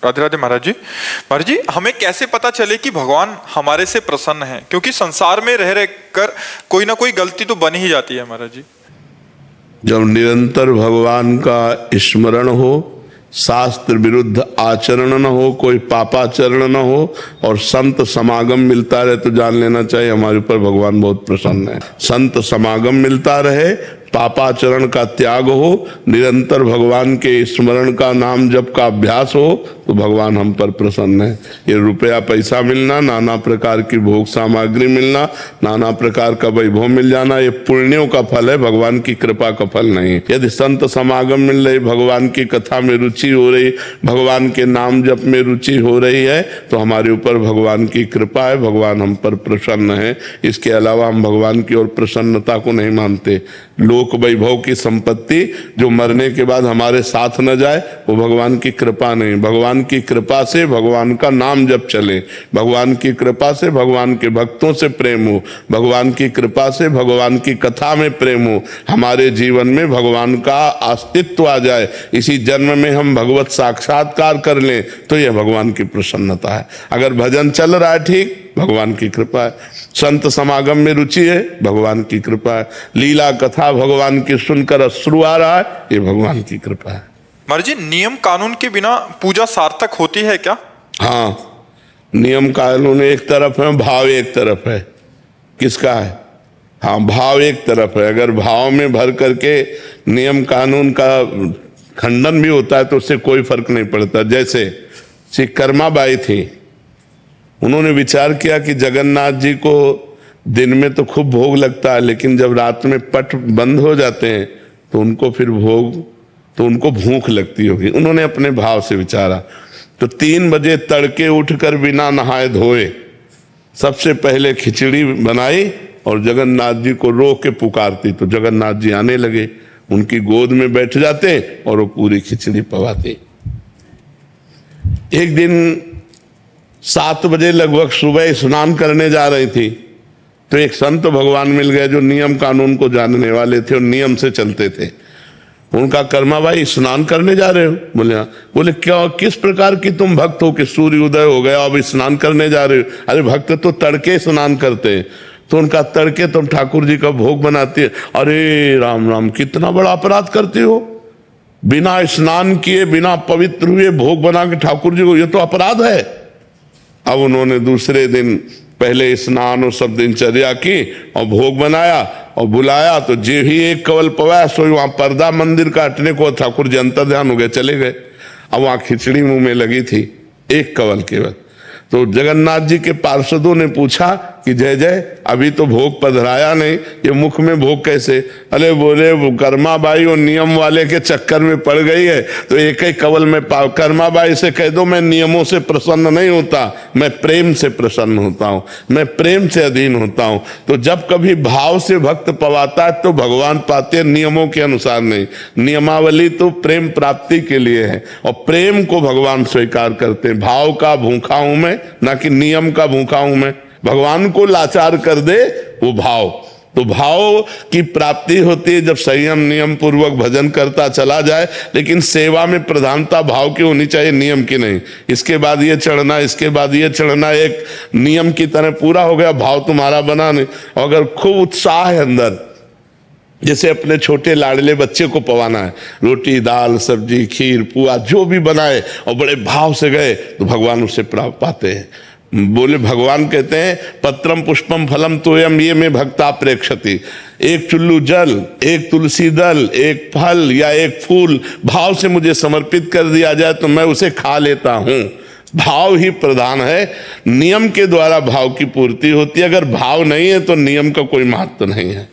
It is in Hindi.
राधे राधे महाराज जी। महाराज जी, हमें कैसे पता चले कि भगवान हमारे से प्रसन्न है? क्योंकि संसार में रह रह कर कोई ना कोई गलती तो बन ही जाती है महाराज जी। जब निरंतर भगवान का स्मरण हो, शास्त्र विरुद्ध आचरण न हो, कोई पापाचरण न हो और संत समागम मिलता रहे, तो जान लेना चाहिए हमारे ऊपर भगवान बहुत प्रसन्न है। संत समागम मिलता रहे, पापाचरण का त्याग हो, निरंतर भगवान के स्मरण का नाम जप का अभ्यास हो, तो भगवान हम पर प्रसन्न है। ये रुपया पैसा मिलना, नाना प्रकार की भोग सामग्री मिलना, नाना प्रकार का वैभव मिल जाना, ये पुण्यों का फल है, भगवान की कृपा का फल नहीं। यदि संत समागम मिल रही, भगवान की कथा में रुचि हो रही, भगवान के नाम जप में रुचि हो रही है, तो हमारे ऊपर भगवान की कृपा है, भगवान हम पर प्रसन्न है। इसके अलावा हम भगवान की ओर प्रसन्नता को नहीं मानते। लोक वैभव की संपत्ति जो मरने के बाद हमारे साथ न जाए, वो भगवान की कृपा नहीं। भगवान की कृपा से भगवान का नाम जप चले, भगवान की कृपा से भगवान के भक्तों से प्रेम हो, भगवान की कृपा से भगवान की कथा में प्रेम हो, हमारे जीवन में भगवान का अस्तित्व आ जाए, इसी जन्म में हम भगवत साक्षात्कार कर लें, तो यह भगवान की प्रसन्नता है। अगर भजन चल रहा है ठीक, भगवान की कृपा है। संत समागम में रुचि है, भगवान की कृपा है। लीला कथा भगवान की सुनकर अश्रु आ रहा है, ये भगवान की कृपा है। महाराज जी, नियम कानून के बिना पूजा सार्थक होती है क्या? हाँ, नियम कानून एक तरफ है, भाव एक तरफ है। किसका है? हाँ, भाव एक तरफ है। अगर भाव में भर करके नियम कानून का खंडन भी होता है तो उससे कोई फर्क नहीं पड़ता। जैसे श्री कर्माबाई थी, उन्होंने विचार किया कि जगन्नाथ जी को दिन में तो खूब भोग लगता है, लेकिन जब रात में पट बंद हो जाते हैं तो उनको फिर उनको भूख लगती होगी। उन्होंने अपने भाव से विचारा, तो 3 बजे तड़के उठकर बिना नहाए धोए सबसे पहले खिचड़ी बनाई और जगन्नाथ जी को रो के पुकारती, तो जगन्नाथ जी आने लगे, उनकी गोद में बैठ जाते और वो पूरी खिचड़ी पवाते। एक दिन 7 बजे लगभग सुबह स्नान करने जा रही थी, तो एक संत भगवान मिल गए जो नियम कानून को जानने वाले थे और नियम से चलते थे। उनका, कर्माबाई स्नान करने जा रहे हो? बोले हाँ। बोले क्या, किस प्रकार की तुम भक्त हो कि सूर्य उदय हो गया अब स्नान करने जा रहे हो? अरे भक्त तो तड़के स्नान करते हैं। तो उनका, तड़के तुम ठाकुर जी का भोग बनाती है? अरे राम राम, कितना बड़ा अपराध करती हो, बिना स्नान किए बिना पवित्र हुए भोग बना के ठाकुर जी को, ये तो अपराध है। अब उन्होंने दूसरे दिन पहले स्नान और सब दिनचर्या की और भोग बनाया और बुलाया, तो जे ही एक कवल पवाया, सो वहां पर्दा मंदिर का हटने को ठाकुर जी अंतर ध्यान हो गए, चले गए। अब वहां खिचड़ी मुंह में लगी थी, एक कवल केवल। तो जगन्नाथ जी के पार्षदों ने पूछा कि जय जय, अभी तो भोग पधराया नहीं, ये मुख में भोग कैसे? अरे बोले, वो कर्माबाई और नियम वाले के चक्कर में पड़ गई है, तो एक ही कवल में कर्माबाई से कह दो, मैं नियमों से प्रसन्न नहीं होता, मैं प्रेम से प्रसन्न होता हूँ, मैं प्रेम से अधीन होता हूँ। तो जब कभी भाव से भक्त पवाता है तो भगवान पाते हैं, नियमों के अनुसार नहीं। नियमावली तो प्रेम प्राप्ति के लिए है और प्रेम को भगवान स्वीकार करते हैं। भाव का भूखा हूं मैं, ना कि नियम का भूखा हूं मैं। भगवान को लाचार कर दे वो भाव, तो भाव की प्राप्ति होती है जब संयम नियम पूर्वक भजन करता चला जाए। लेकिन सेवा में प्रधानता भाव की होनी चाहिए, नियम की नहीं। इसके बाद ये चढ़ना, इसके बाद ये चढ़ना, एक नियम की तरह पूरा हो गया, भाव तुम्हारा बना नहीं। अगर खूब उत्साह है अंदर, जैसे अपने छोटे लाडले बच्चे को पवाना है, रोटी दाल सब्जी खीर पुआ जो भी बनाए और बड़े भाव से गए, तो भगवान उससे प्राप्त पाते हैं। बोले, भगवान कहते हैं, पत्रम पुष्पम फलम तोयम ये में भक्ता प्रेक्षति। एक चुल्लू जल, एक तुलसी दल, एक फल या एक फूल भाव से मुझे समर्पित कर दिया जाए तो मैं उसे खा लेता हूं। भाव ही प्रधान है, नियम के द्वारा भाव की पूर्ति होती है। अगर भाव नहीं है तो नियम का कोई महत्व नहीं है।